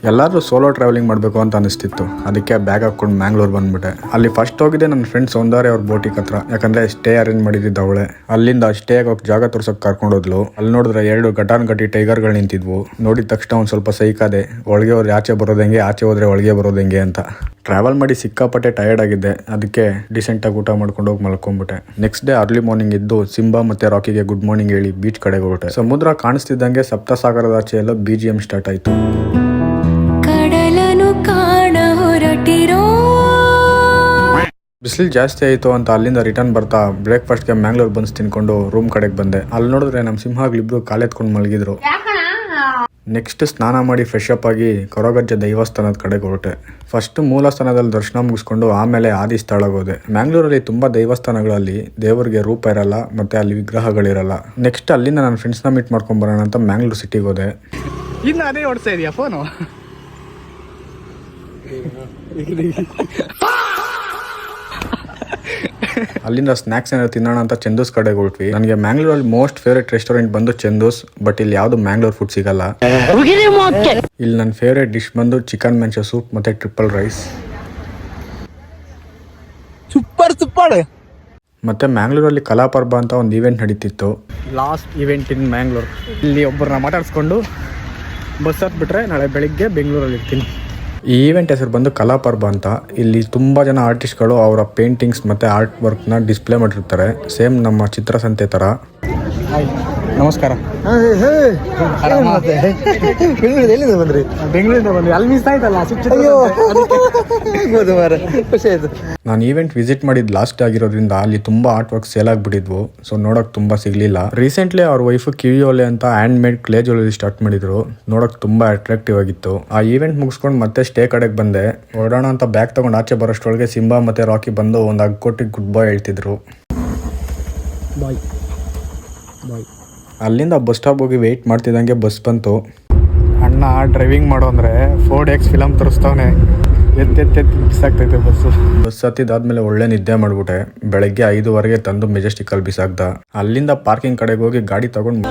ಎಲ್ಲಾದ್ರೂ solo travelling ಮಾಡಬೇಕು ಅಂತ ಅನಿಸ್ತಿತ್ತು. ಅದಕ್ಕೆ ಬ್ಯಾಗ್ ಹಾಕೊಂಡು ಮ್ಯಾಂಗ್ಳೂರ್ ಬಂದ್ಬಿಟ್ಟೆ. ಅಲ್ಲಿ ಫಸ್ಟ್ ಹೋಗಿದ್ದೆ ನನ್ನ ಫ್ರೆಂಡ್ ಸೌಂದರ್ಯ ಅವ್ರ ಬೋಟಿಗೆ ಹತ್ರ, ಯಾಕಂದ್ರೆ ಸ್ಟೇ ಅರೇಂಜ್ ಮಾಡಿದ್ದ ಅವಳೆ. ಅಲ್ಲಿಂದ ಸ್ಟೇ ಆಗೋಕೆ ಜಾಗ ತೋರ್ಸಕ್ ಕರ್ಕೊಂಡು ಹೋದ್ಲು. ಅಲ್ಲಿ ನೋಡಿದ್ರೆ 2 ಗಟಾನ್ ಗಟ್ಟಿ ಟೈಗರ್ಗಳು ನಿಂತಿದ್ವು. ನೋಡಿದ ತಕ್ಷಣ ಒಂದ್ ಸ್ವಲ್ಪ ಸೈಕಾದೆ, ಒಳಗೆ ಹೋದ್ರೆ ಆಚೆ ಬರೋದಂಗೆ, ಆಚೆ ಹೋದ್ರೆ ಒಳಗೆ ಬರೋದಂಗೆ ಅಂತ. ಟ್ರಾವೆಲ್ ಮಾಡಿ ಸಿಕ್ಕಾಪಟ್ಟೆ ಟಯರ್ಡ್ ಆಗಿದ್ದೆ. ಅದಕ್ಕೆ ಡಿಸೆಂಟ್ ಆಗಿ ಊಟ ಮಾಡ್ಕೊಂಡು ಹೋಗಿ ಮಲ್ಕೊಂಡ್ಬಿಟ್ಟೆ. ನೆಕ್ಸ್ಟ್ ಡೇ ಅರ್ಲಿ ಮಾರ್ನಿಂಗ್ ಎದ್ದು ಸಿಂಬಾ ಮತ್ತೆ ರಾಕಿಗೆ ಗುಡ್ ಮಾರ್ನಿಂಗ್ ಹೇಳಿ ಬೀಚ್ ಕಡೆಗೆ ಹೊರಟೆ. ಸಮುದ್ರ ಕಾಣಿಸ್ತಿದ್ದಂಗೆ ಸಪ್ತಸಾಗರದ ಆಚೆ ಎಲ್ಲ BGM ಸ್ಟಾರ್ಟ್ ಆಯ್ತು. ಬಿಸಿಲು ಜಾಸ್ತಿ ಆಯಿತು ಅಂತ ಅಲ್ಲಿಂದ ರಿಟರ್ನ್ ಬರ್ತಾ ಬ್ರೇಕ್ಫಾಸ್ಟ್ಗೆ ಮ್ಯಾಂಗ್ಳೂರ್ ಬನ್ಸ್ ತಿನ್ಕೊಂಡು ರೂಮ್ ಕಡೆಗೆ ಬಂದೆ. ಅಲ್ಲಿ ನೋಡಿದ್ರೆ ನಮ್ಮ ಸಿಂಹಗಳಿಬ್ರು ಕಾಲೆತ್ಕೊಂಡು ಮಲಗಿದ್ರು. ನೆಕ್ಸ್ಟ್ ಸ್ನಾನ ಮಾಡಿ ಫ್ರೆಶ್ ಅಪ್ ಆಗಿ ಕೊರಗಜ್ಜೆ ದೈವಸ್ಥಾನದ ಕಡೆಗೆ ಹೊರಟೆ. ಫಸ್ಟ್ ಮೂಲ ಸ್ಥಾನದಲ್ಲಿ ದರ್ಶನ ಮುಗಿಸ್ಕೊಂಡು ಆಮೇಲೆ ಆದಿ ಸ್ಥಳಕ್ಕೆ ಹೋದೆ. ಮ್ಯಾಂಗ್ಳೂರಲ್ಲಿ ತುಂಬಾ ದೇವಸ್ಥಾನಗಳಲ್ಲಿ ದೇವರಿಗೆ ರೂಪ ಇರಲ್ಲ ಮತ್ತೆ ಅಲ್ಲಿ ವಿಗ್ರಹಗಳಿರಲ್ಲ. ನೆಕ್ಸ್ಟ್ ಅಲ್ಲಿಂದ ನನ್ನ ಫ್ರೆಂಡ್ಸ್ನ ಮೀಟ್ ಮಾಡ್ಕೊಂಡ್ ಬರೋಣ ಅಂತ ಮ್ಯಾಂಗ್ಳೂರ್ ಸಿಟಿಗೆ ಹೋದೆ. ಇನ್ನು ಅದೇ ಓಡಿಸ್ತಾ ಇದೆಯಾ ಫೋನು? ಅಲ್ಲಿಂದ ಸ್ನಾಕ್ಸ್ ಏನಾದ್ರು ತಿನ್ನೋಣ ಅಂತ ಚಂದೂಸ್ ಕಡೆಗೆ ಹೊರಟ್ವಿ. ನನಗೆ ಮ್ಯಾಂಗ್ಳೂರಲ್ಲಿ ಮೋಸ್ಟ್ ಫೇವ್ರೇಟ್ ರೆಸ್ಟೋರೆಂಟ್ ಬಂದು ಚಂದೂಸ್. ಬಟ್ ಇಲ್ಲಿ ಯಾವ್ದು ಮ್ಯಾಂಗ್ಳೂರ್ ಫುಡ್ ಸಿಗಲ್ಲ. ಇಲ್ಲಿ ನನ್ನ ಫೇವ್ರೇಟ್ ಡಿಶ್ ಬಂದು ಚಿಕನ್ ಮೆಂಚ ಸೂಪ್ ಮತ್ತೆ ಟ್ರಿಪಲ್ ರೈಸ್. ಸೂಪರ್ ಮತ್ತೆ ಮ್ಯಾಂಗ್ಳೂರಲ್ಲಿ ಕಲಾಪರ್ಬ ಅಂತ ಒಂದು ಈವೆಂಟ್ ನಡೀತಿತ್ತು. Last event in Mangalore. ಇಲ್ಲಿ ಒಬ್ಬರನ್ನ ಮಾತಾಡಿಸ್ಕೊಂಡು ಬಸ್ ಹತ್ಬಿಟ್ರೆ ನಾಳೆ ಬೆಳಿಗ್ಗೆ ಬೆಂಗಳೂರಲ್ಲಿ ಇರ್ತೀನಿ. ಈ ಈವೆಂಟ್ ಹೆಸರು ಬಂದು ಕಲಾಪರ್ಬ ಅಂತ. ಇಲ್ಲಿ ತುಂಬ ಜನ ಆರ್ಟಿಸ್ಟ್ಗಳು ಅವರ ಪೇಂಟಿಂಗ್ಸ್ ಮತ್ತು ಆರ್ಟ್ ವರ್ಕ್ನ ಡಿಸ್ಪ್ಲೇ ಮಾಡಿರ್ತಾರೆ, ಸೇಮ್ ನಮ್ಮ ಚಿತ್ರಸಂತೆ ಥರ. ನಮಸ್ಕಾರ. ಎಲ್ಲಿಂದ ಬಂದ್ರಿ? ಬೆಂಗಳೂರಿಂದ ಬಂದ್ವಿ. ಅಲ್ಲಿ ಮಿಸ್ ಆಯ್ತಲ್ಲ. ಖುಷಿ ಆಯ್ತು. ನಾನು ಈವೆಂಟ್ ವಿಸಿಟ್ ಮಾಡಿದ್ ಲಾಸ್ಟ್ ಆಗಿರೋದ್ರಿಂದ ಅಲ್ಲಿ ತುಂಬಾ ಆರ್ಟ್ ವರ್ಕ್ ಸೇಲ್ ಆಗಿಬಿಟ್ಟಿದ್ವು. ಸೊ ನೋಡಕ್ ತುಂಬಾ ಸಿಗ್ಲಿಲ್ಲ. ರೀಸೆಂಟ್ಲಿ ಅವ್ರ ವೈಫ್ ಕಿವಿಯೋಲೆ ಅಂತ hand made clay jewellery start ಮಾಡಿದ್ರು. ನೋಡಕ್ ತುಂಬಾ ಅಟ್ರಾಕ್ಟಿವ್ ಆಗಿತ್ತು. ಆ ಈವೆಂಟ್ ಮುಗಿಸ್ಕೊಂಡು ಮತ್ತೆ ಸ್ಟೇ ಕಡೆಗೆ ಬಂದೆ. ಹೊರಡೋಣ ಅಂತ ಬ್ಯಾಗ್ ತಗೊಂಡು ಆಚೆ ಬರೋಷ್ಟೊಳಗೆ ಸಿಂಬಾ ಮತ್ತೆ ರಾಕಿ ಬಂದು ಒಂದು ಅಗ್ಗೊಟ್ಟಿಗೆ ಗುಡ್ ಬಾಯ್ ಹೇಳ್ತಿದ್ರು. ಬಾಯ್ ಬಾಯ್. ಅಲ್ಲಿಂದ ಬಸ್ ಸ್ಟಾಪ್ ಹೋಗಿ ವೆಯ್ಟ್ ಮಾಡ್ತಿದ್ದಂಗೆ ಬಸ್ ಬಂತು. ಅಣ್ಣ ಡ್ರೈವಿಂಗ್ ಮಾಡೋ ಅಂದರೆ 4DX ಫಿಲಮ್ ತೋರಿಸ್ತಾವನೆ. ಎತ್ತೆತ್ತೆ ಬಿಸಾಕ್ತೈತೆ ಬಸ್ಸು. ಬಸ್ ಹತ್ತಿದಾದ್ಮೇಲೆ ಒಳ್ಳೆ ನಿದ್ದೆ ಮಾಡ್ಬಿಟ್ಟೆ. ಬೆಳಗ್ಗೆ 5:15 ತಂದು ಮೆಜೆಸ್ಟಿಕ್ ಅಲ್ಲಿ ಬಿಸಾಕ್ದ. ಅಲ್ಲಿಂದ ಪಾರ್ಕಿಂಗ್ ಕಡೆಗೆ ಹೋಗಿ ಗಾಡಿ ತಗೊಂಡು